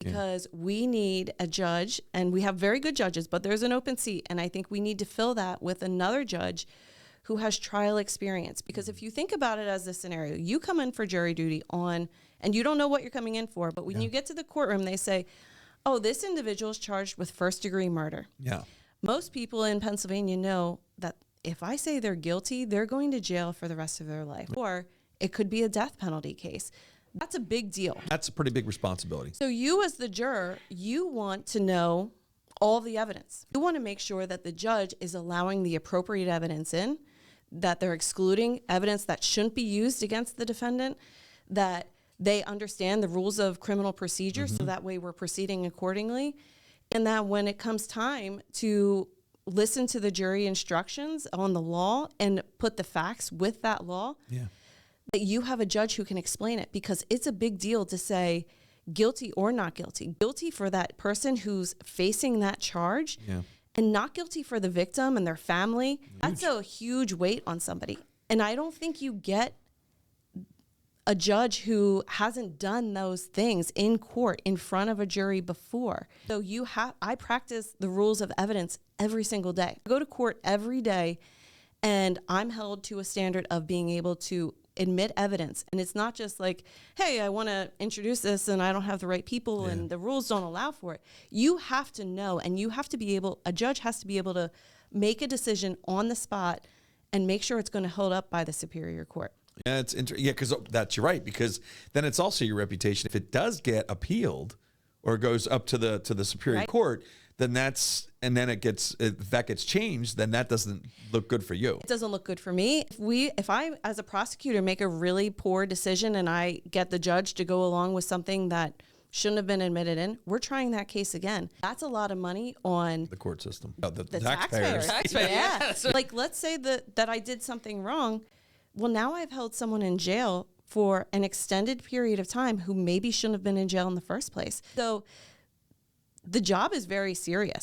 because we need a judge, and we have very good judges, but there's an open seat. And I think we need to fill that with another judge who has trial experience. Because if you think about it as a scenario, you come in for jury duty and you don't know what you're coming in for, but when you get to the courtroom, they say, oh, this individual is charged with first-degree murder. Yeah. Most people in Pennsylvania know that if I say they're guilty, they're going to jail for the rest of their life. Or it could be a death penalty case. That's a big deal. That's a pretty big responsibility. So you as the juror, you want to know all the evidence. You want to make sure that the judge is allowing the appropriate evidence in, that they're excluding evidence that shouldn't be used against the defendant, that they understand the rules of criminal procedure, so that way we're proceeding accordingly, and that when it comes time to listen to the jury instructions on the law and put the facts with that law, that you have a judge who can explain it, because it's a big deal to say guilty or not guilty. Guilty for that person who's facing that charge, and not guilty for the victim and their family. That's a huge weight on somebody. And I don't think you get a judge who hasn't done those things in court in front of a jury before. So I practice the rules of evidence every single day. I go to court every day, and I'm held to a standard of being able to admit evidence. And it's not just like, hey, I want to introduce this and I don't have the right people and the rules don't allow for it. You have to know, and you have to be able, a judge has to be able to make a decision on the spot and make sure it's going to hold up by the superior court. Yeah, it's interesting. Yeah, because you're right. Because then it's also your reputation. If it does get appealed or goes up to the superior court, then if that gets changed, then that doesn't look good for you. It doesn't look good for me. If I, as a prosecutor, make a really poor decision and I get the judge to go along with something that shouldn't have been admitted in, we're trying that case again. That's a lot of money on the court system. The taxpayers. Yeah. Like, let's say that I did something wrong. Well, now I've held someone in jail for an extended period of time who maybe shouldn't have been in jail in the first place. So the job is very serious.